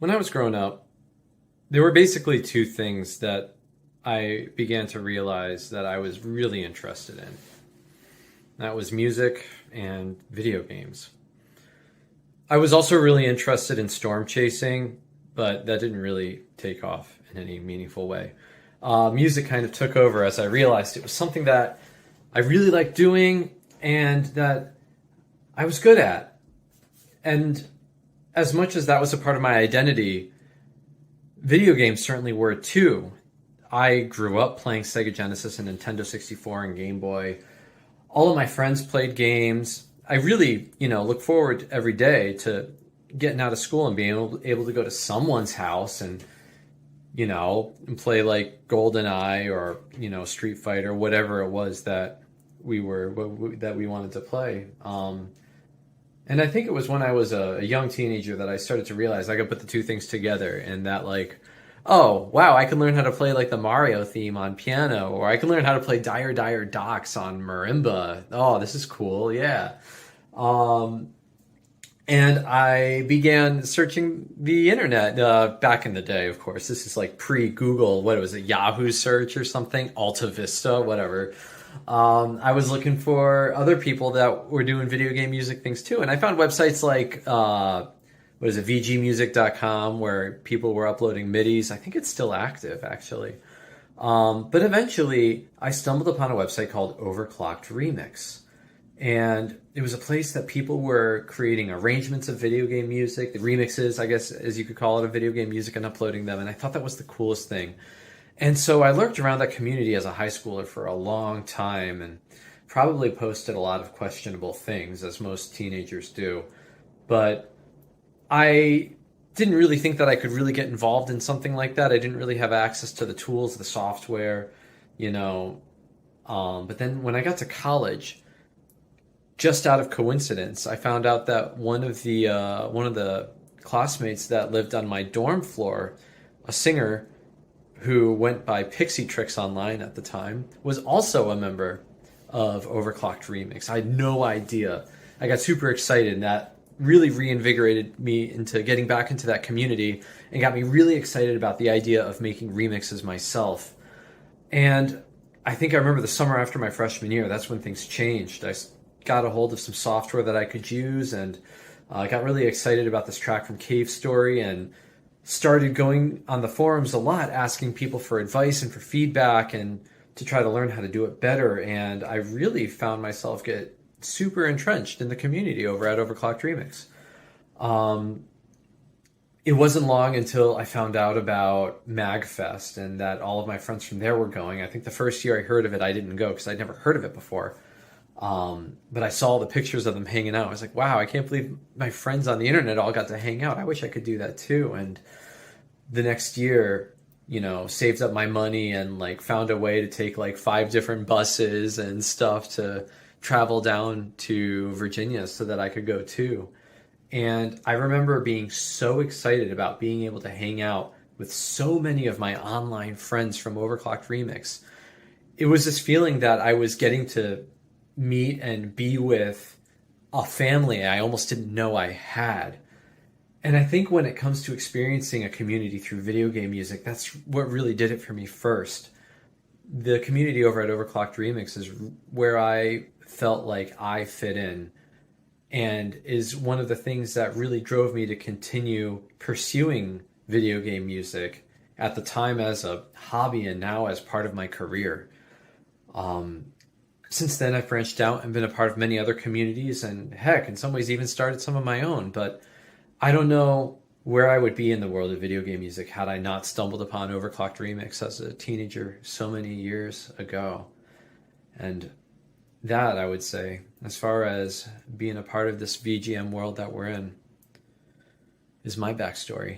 When I was growing up, there were basically two things that I began to realize that I was really interested in. That was music and video games. I was also really interested in storm chasing, but that didn't really take off in any meaningful way. Music kind of took over as I realized it was something that I really liked doing and that I was good at. And as much as that was a part of my identity, video games certainly were too. I grew up playing Sega Genesis and Nintendo 64 and Game Boy. All of my friends played games. I really, look forward every day to getting out of school and being able to go to someone's house and, and play like GoldenEye or, Street Fighter, whatever it was that we wanted to play. And I think it was when I was a young teenager that I started to realize I could put the two things together, and that like, oh wow, I can learn how to play like the Mario theme on piano, or I can learn how to play Dire Dire Docks on marimba. Oh, this is cool, yeah. And I began searching the internet back in the day. Of course, this is like pre-Google. What was it? Yahoo search or something? Alta Vista, whatever. I was looking for other people that were doing video game music things too, and I found websites like vgmtogether.com where people were uploading MIDIs. I think it's still active actually. But eventually, I stumbled upon a website called Overclocked Remix. And it was a place that people were creating arrangements of video game music, the remixes, I guess, as you could call it, of video game music, and uploading them. And I thought that was the coolest thing. And so I lurked around that community as a high schooler for a long time and probably posted a lot of questionable things, as most teenagers do. But I didn't really think that I could really get involved in something like that. I didn't really have access to the tools, the software, But then when I got to college, just out of coincidence, I found out that one of the classmates that lived on my dorm floor, a singer who went by Pixie Tricks online at the time, was also a member of Overclocked Remix. I had no idea. I got super excited, and that really reinvigorated me into getting back into that community and got me really excited about the idea of making remixes myself. And I think I remember the summer after my freshman year, that's when things changed. I got a hold of some software that I could use, and I got really excited about this track from Cave Story and started going on the forums a lot, asking people for advice and for feedback and to try to learn how to do it better. And I really found myself get super entrenched in the community over at Overclocked Remix. It wasn't long until I found out about MagFest and that all of my friends from there were going. I think the first year I heard of it, I didn't go because I'd never heard of it before. But I saw the pictures of them hanging out. I was like, wow, I can't believe my friends on the internet all got to hang out. I wish I could do that too. And the next year, saved up my money and like found a way to take like 5 different buses and stuff to travel down to Virginia so that I could go too. And I remember being so excited about being able to hang out with so many of my online friends from Overclocked Remix. It was this feeling that I was getting to meet and be with a family I almost didn't know I had. And I think when it comes to experiencing a community through video game music, that's what really did it for me first. The community over at Overclocked Remix is where I felt like I fit in, and is one of the things that really drove me to continue pursuing video game music at the time as a hobby and now as part of my career. Since then, I've branched out and been a part of many other communities, and heck, in some ways even started some of my own. But I don't know where I would be in the world of video game music had I not stumbled upon Overclocked Remix as a teenager so many years ago. And that, I would say, as far as being a part of this VGM world that we're in, is my backstory.